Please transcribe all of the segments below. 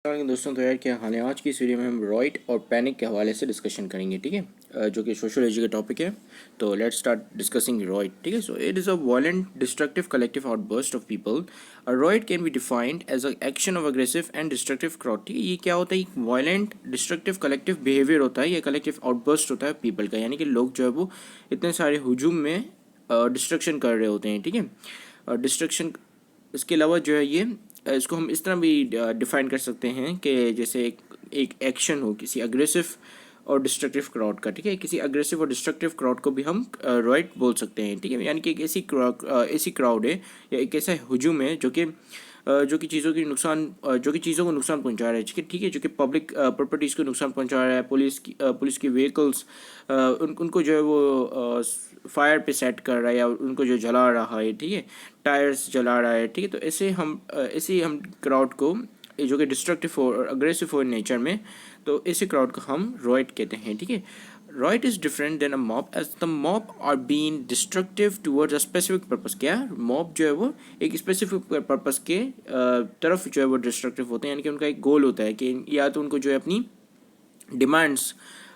दोस्तों, तो यार क्या हाल है। आज की इस वीडियो में हम रॉइट और पैनिक के हवाले से डिस्कशन करेंगे, ठीक है, जो कि सोशियोलॉजी का टॉपिक है। तो लेट्स स्टार्ट डिस्कसिंग रॉइट, ठीक है। So it is a violent destructive collective outburst of people. A riot can be defined as a action of aggressive and destructive crowd, ठीक है। ये क्या होता है, एक वायलेंट डिस्ट्रक्टिव कलेक्टिव बिहेवियर होता है, ये कलेक्टिव आउटबर्स्ट होता है पीपल का, यानी कि लोग जो है वो इतने सारे हुजूम में डिस्ट्रक्शन कर रहे होते हैं, ठीक है। डिस्ट्रक्शन इसके अलावा जो है ये इसको हम इस तरह भी डिफाइन कर सकते हैं कि जैसे एक एक्शन हो किसी अग्रेसिव और डिस्ट्रक्टिव क्राउड का, ठीक है। किसी अग्रेसिव और डिस्ट्रक्टिव क्राउड को भी हम रॉइट बोल सकते हैं, ठीक है। यानी कि एक ऐसी क्राउड है या एक ऐसा हुजूम है जो कि चीज़ों को नुकसान पहुंचा रहा है, ठीक है, जो कि पब्लिक प्रॉपर्टीज़ को नुकसान पहुंचा रहा है। पुलिस की व्हीकल्स उनको जो है वो फायर पे सेट कर रहा है या उनको जो जला रहा है, ठीक है, टायर्स जला रहा है, ठीक है। तो ऐसे ही हम क्राउड को जो कि डिस्ट्रक्टिव और अग्रेसिव हो नेचर में, तो ऐसे क्राउड को हम रॉइट कहते हैं, ठीक है। Riot is different than a mob as the mob are been destructive towards a specific purpose. क्या मॉब जो है वो एक स्पेसिफिक पर्पस के तरफ जो है वो डिस्ट्रक्टिव होते हैं, यानी कि उनका एक गोल होता है कि या तो उनको जो है अपनी डिमांड्स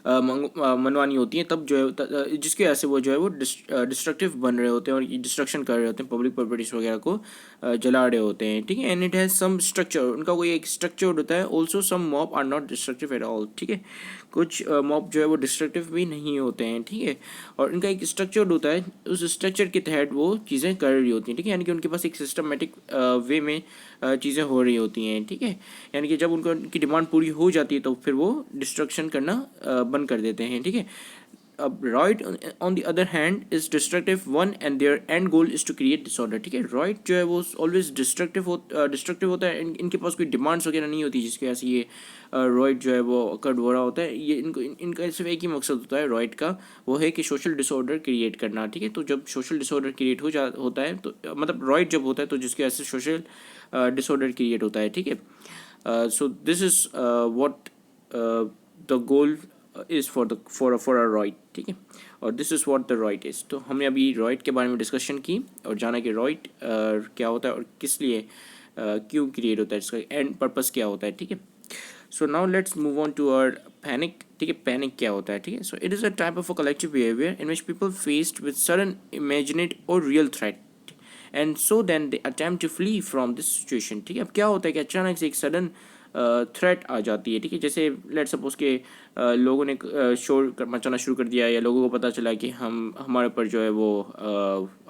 मनवानी होती हैं, तब जो है जिसकी वजह से वो जो है वो डिस्ट्रक्टिव बन रहे होते हैं और डिस्ट्रक्शन कर रहे होते हैं, पब्लिक प्रॉपर्टीज वगैरह को जला रहे होते हैं, ठीक है। And it has some structure, उनका कोई एक स्ट्रक्चर होता है। Also some mob are not destructive at all, ठीक है। कुछ मॉब जो है वो डिस्ट्रक्टिव भी नहीं होते हैं, ठीक है। और इनका एक स्ट्रक्चर होता है, उस स्ट्रक्चर के तहत वो चीज़ें कर रही होती हैं, ठीक है। यानी कि उनके पास एक सिस्टमेटिक वे में चीज़ें हो रही होती हैं, ठीक है। यानी कि जब उनको उनकी डिमांड पूरी हो जाती है तो फिर वो डिस्ट्रक्शन करना बंद कर देते हैं, ठीक है। अब riot on the other hand is destructive one and their and goal is to create disorder, ठीक है। रॉइट जो है वो ऑलवेज डिस्ट्रक्टिव होता है। इनके पास कोई डिमांड्स वगैरह नहीं होती जिसकी वजह से ये रॉइट जो है वो अकर्ड हो रहा होता है। ये इनका सिर्फ एक ही मकसद होता है रॉइट का, वो है कि सोशल डिसऑर्डर क्रिएट करना, ठीक है। तो जब सोशल डिसऑर्डर क्रिएट होता है तो मतलब रॉइट जब होता है तो जिसकी वजह से सोशल डिसऑर्डर क्रिएट होता है, ठीक है। So this is what the goal is for a riot, ठीक है। और this is what the riot is. तो हमने अभी रॉइट के बारे में डिस्कशन की और जाना कि रॉइट क्या होता है और किस लिए क्यों क्रिएट होता है, इसका एंड पर्पस क्या होता है, ठीक है। So now let's move on to our panic, ठीक है। पैनिक क्या होता है, ठीक है। So it is a type of a collective behaviour in which people faced with sudden imagined और real threat and so then they attempt to flee from this situation, ठीक है। अब क्या होता है कि अचानक से एक सडन थ्रेट आ जाती है, ठीक है। जैसे लेट्स सपोज के लोगों ने शोर मचाना शुरू कर दिया या लोगों को पता चला कि हमारे ऊपर जो है वो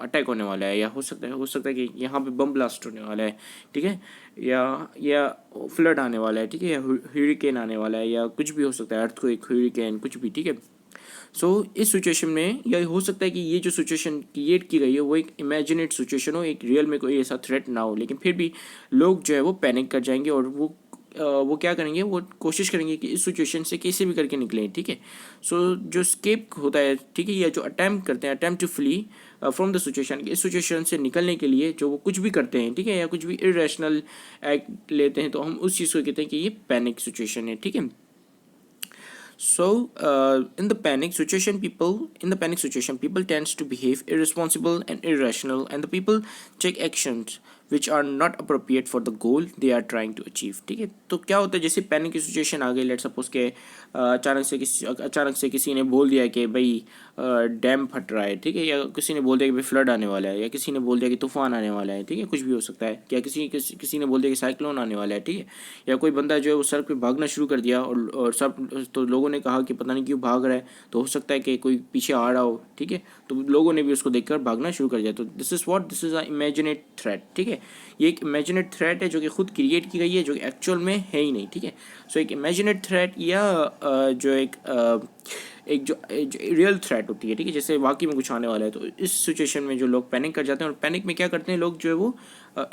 अटैक होने वाला है, या हो सकता है कि यहाँ पे बम ब्लास्ट होने वाला है, ठीक है, या फ्लड आने वाला है, ठीक है, या हरिकेन आने वाला है, या कुछ भी हो सकता है, अर्थक्वेक, हरिकेन, कुछ भी, ठीक है। सो इस सिचुएशन में यह हो सकता है कि ये जो सिचुएशन क्रिएट की गई है वो एक इमेजिनेट सिचुएशन हो, एक रियल में कोई ऐसा थ्रेट ना हो, लेकिन फिर भी लोग जो है वो पैनिक कर जाएंगे और वो क्या करेंगे, वो कोशिश करेंगे कि इस सिचुएशन से कैसे भी करके निकलें, ठीक है। सो जो स्केप होता है, ठीक है, या जो अटैम्प्ट करते हैं, attempt to flee from the situation, इस सिचुएशन से निकलने के लिए जो वो कुछ भी करते हैं, ठीक है, या कुछ भी इरेशनल एक्ट लेते हैं, तो हम उस चीज़ को कहते हैं कि ये पैनिक सिचुएशन है, ठीक है। So, in the panic situation, people tends to behave irresponsible and irrational, and the people take actions which are not appropriate for the goal they are trying to achieve, ठीक है। तो क्या होता है, जैसे पैनिक की सिचुएशन आ गई, let suppose के अचानक से किसी ने बोल दिया कि भाई डैम फट रहा है, ठीक है, या किसी ने बोल दिया कि भाई फ्लड आने वाला है, या किसी ने बोल दिया कि तूफान आने वाला है, ठीक है, कुछ भी हो सकता है, क्या किसी ने बोल दिया कि साइक्लोन आने वाला है, ठीक है, या कोई बंदा जो है वो सड़क पे भागना शुरू कर दिया और सब तो लोगों ने कहा कि पता नहीं क्यों भाग रहा है, तो हो सकता है कि कोई पीछे आ रहा हो, ठीक है, तो लोगों ने भी उसको देखकर भागना शुरू कर दिया। तो दिस इज़ अ इमेजिनेट थ्रेट, ठीक है। ये एक इमेजिनेट थ्रेट है जो कि खुद क्रिएट की गई है, जो कि एक्चुअल में है ही नहीं, ठीक है। सो एक इमेजिनेट थ्रेट या जो एक जो रियल थ्रेट होती है, ठीक है, जैसे वाकई में कुछ आने वाला है, तो इस सिचुएशन में जो लोग पैनिक कर जाते हैं, और पैनिक में क्या करते हैं लोग, जो है वो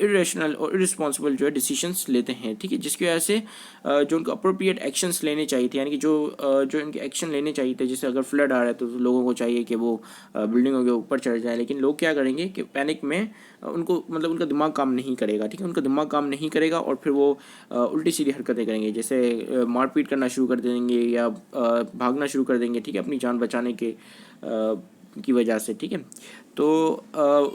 इरेशनल और इरिस्पॉन्सिबल जो है डिसीजंस लेते हैं, ठीक है, जिसकी वजह से जो उनको अप्रोप्रिएट एक्शंस लेने चाहिए थे, यानी कि जो इनके एक्शन लेने चाहिए थे, जैसे अगर फ्लड आ रहा है तो लोगों को चाहिए कि वो बिल्डिंगों के ऊपर चढ़ जाए, लेकिन लोग क्या करेंगे कि पैनिक में उनको मतलब उनका दिमाग काम नहीं करेगा, ठीक है, उनका दिमाग काम नहीं करेगा और फिर वो उल्टी सीधी हरकतें करेंगे, जैसे मारपीट करना शुरू कर देंगे या भागना शुरू कर देंगे, ठीक है, अपनी जान बचाने के की वजह से, ठीक है। तो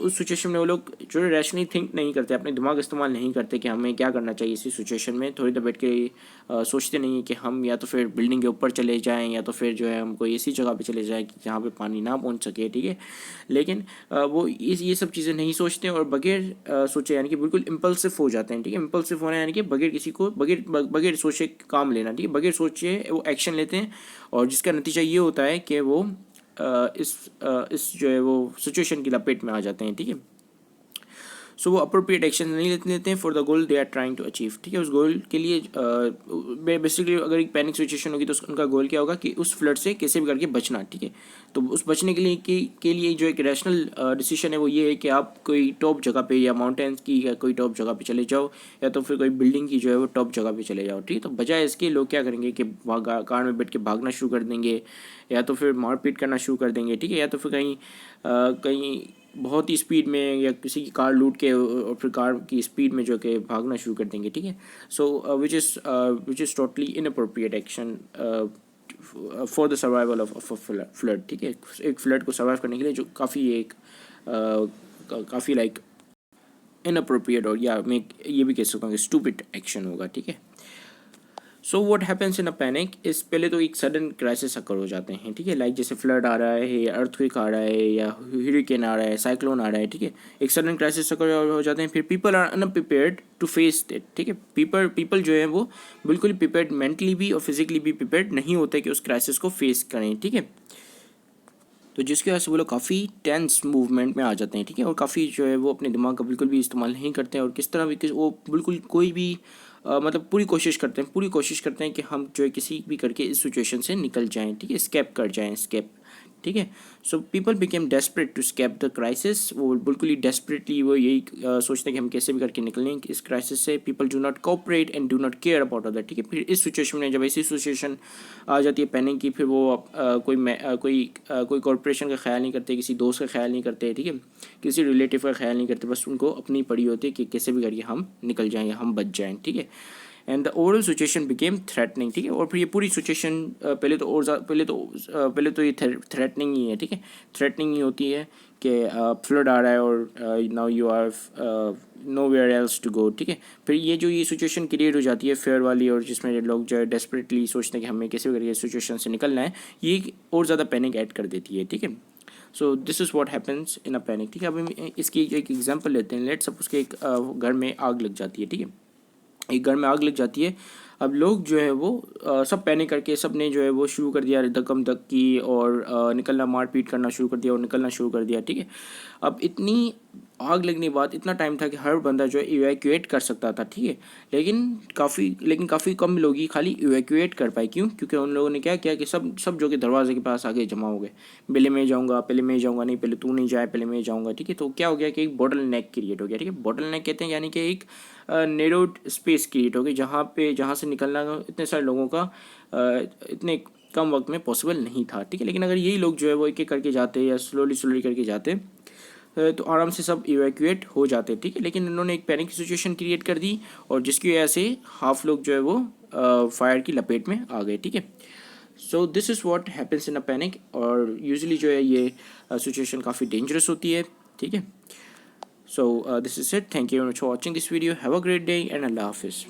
उस सिचुएशन में वो लोग जो रैशनली थिंक नहीं करते, अपने दिमाग इस्तेमाल नहीं करते कि हमें क्या करना चाहिए इसी सिचुएशन में। थोड़ी देर बैठ के सोचते नहीं है कि हम या तो फिर बिल्डिंग के ऊपर चले जाएं या तो फिर जो है हम कोई ऐसी जगह पे चले जाएं कि जहाँ पे पानी ना पहुँच सके, ठीक है। लेकिन वो ये सब चीज़ें नहीं सोचते और बगैर सोचे यानी कि बिल्कुल इम्पल्सिव हो जाते हैं, ठीक है। इम्पल्सिव होना यानी कि बगैर किसी को बगैर सोचे काम लेना, ठीक है। बगैर सोचे वो एक्शन लेते हैं और जिसका नतीजा ये होता है कि वो इस जो है वो सिचुएशन की लपेट में आ जाते हैं, ठीक है। सो वो अप्रोप्रिएट एक्शन नहीं लेते हैं for the goal they are trying to achieve, ठीक है। उस गोल के लिए बेसिकली अगर एक पैनिक सिचुएशन होगी तो उनका गोल क्या होगा कि उस फ्लड से कैसे भी करके बचना, ठीक है। तो उस बचने के लिए जो एक रैशनल डिसीजन है वो ये है कि आप कोई टॉप जगह पे या माउंटेन्स की या कोई टॉप जगह पे चले जाओ या तो फिर कोई बिल्डिंग की जो है वो टॉप जगह पे चले जाओ, ठीक है। तो बजाय इसके लोग क्या करेंगे कि कार में बैठ के भागना शुरू कर देंगे या तो फिर मारपीट करना शुरू कर देंगे, ठीक है। या तो फिर कहीं बहुत ही स्पीड में या किसी की कार लूट के और फिर कार की स्पीड में जो कि भागना शुरू कर देंगे, ठीक है। So which is totally inappropriate action for the survival of flood, ठीक है। एक फ्लड को सर्वाइव करने के लिए जो काफ़ी लाइक इनअप्रोप्रिएट और या मैं ये भी कह सकता हूँ कि स्टूपिड एक्शन होगा, ठीक है। So what happens in a panic इस पहले तो एक सडन क्राइसिस अकर हो जाते हैं, ठीक है। लाइक जैसे फ्लड आ रहा है या अर्थक्वेक आ रहा है या हरिकेन आ रहा है, साइक्लोन आ रहा है, ठीक है। एक सडन क्राइसिस अकर हो जाते हैं, फिर people are unprepared to face it, ठीक है। पीपल जो है वो बिल्कुल प्रिपेयर्ड मेंटली भी और फिजिकली भी प्रिपेयर्ड नहीं होते कि उस क्राइसिस को फेस करें, ठीक है। तो जिसकी वजह से वो लोग काफ़ी टेंस मूवमेंट में आ जाते हैं, ठीक है। और काफ़ी जो है वो अपने दिमाग का बिल्कुल भी इस्तेमाल नहीं करते हैं और किस तरह भी वो बिल्कुल कोई भी मतलब पूरी कोशिश करते हैं कि हम जो है किसी भी करके इस सिचुएशन से निकल जाएं, ठीक है। स्केप कर जाएं, स्केप, ठीक है। So people became desperate to escape the crisis. वो बिल्कुल ही डेस्परेटली वो यही सोचते हैं कि हम कैसे भी करके निकलें इस क्राइसिस से। People do not cooperate and do not care about other, ठीक है। फिर इस सिचुएशन में जब ऐसी सिचुएशन आ जाती है पैनिक की, फिर वो कोई कॉरपोरेशन का ख्याल नहीं करते, किसी दोस्त का ख्याल नहीं करते, ठीक है। किसी रिलेटिव का ख्याल नहीं करते, बस उनको अपनी पड़ी होती है कि कैसे भी करके हम निकल जाएँ या हम बच जाएँ, ठीक है। And the overall situation became threatening, ठीक है। और फिर ये पूरी सिचुएशन पहले तो ये थ्रेटनिंग ही है, ठीक है। थ्रेटनिंग ही होती है कि फ्लड आ रहा है और now you are nowhere else to go, ठीक है। फिर ये सिचुएशन क्रिएट हो जाती है फेयर वाली और जिसमें लोग जो है डेस्परेटली सोचते हैं कि हमें कैसे भी करके सिचुएशन से निकलना है, ये और ज़्यादा पैनिक ऐड कर देती है, ठीक है। So this is what happens in a panic, ठीक है। अब हम इसकी एक एग्जांपल लेते हैं। लेट्स सपोज कि एक घर में आग लग जाती है, ठीक है। एक घर में आग लग जाती है। अब लोग जो है वो सब पैनिक करके सब ने जो है वो शुरू कर दिया धक्कम धक्की और निकलना, मारपीट करना शुरू कर दिया और निकलना शुरू कर दिया, ठीक है। अब इतनी आग लगने के बाद इतना टाइम था कि हर बंदा जो है इवैक्यूएट कर सकता था, ठीक है। लेकिन काफ़ी कम लोग ही खाली इवैक्यूएट कर पाए। क्यों? क्योंकि उन लोगों ने क्या किया कि सब जो कि दरवाजे के पास आगे जमा हो गए। पहले मैं जाऊँगा, नहीं पहले तू नहीं जाए, पहले मैं जाऊँगा, ठीक है। तो क्या हो गया कि एक बॉटल नेक क्रिएट हो गया, ठीक है। बॉटल नेक कहते हैं यानी कि एक नेरोड स्पेस क्रिएट हो गई जहाँ से निकलना इतने सारे लोगों का इतने कम वक्त में पॉसिबल नहीं था, ठीक है। लेकिन अगर यही लोग जो है वो एक एक करके जाते या स्लोली करके जाते तो आराम से सब इवैक्यूएट हो जाते, ठीक है। लेकिन इन्होंने एक पैनिक सिचुएशन क्रिएट कर दी और जिसकी वजह से हाफ लोग जो है वो फायर की लपेट में आ गए, ठीक है। So this is what happens in a panic. और यूजुअली जो है ये सिचुएशन काफ़ी डेंजरस होती है, ठीक है। So this is it. Thank you very much for watching this video. Have a great day and Allah Hafiz.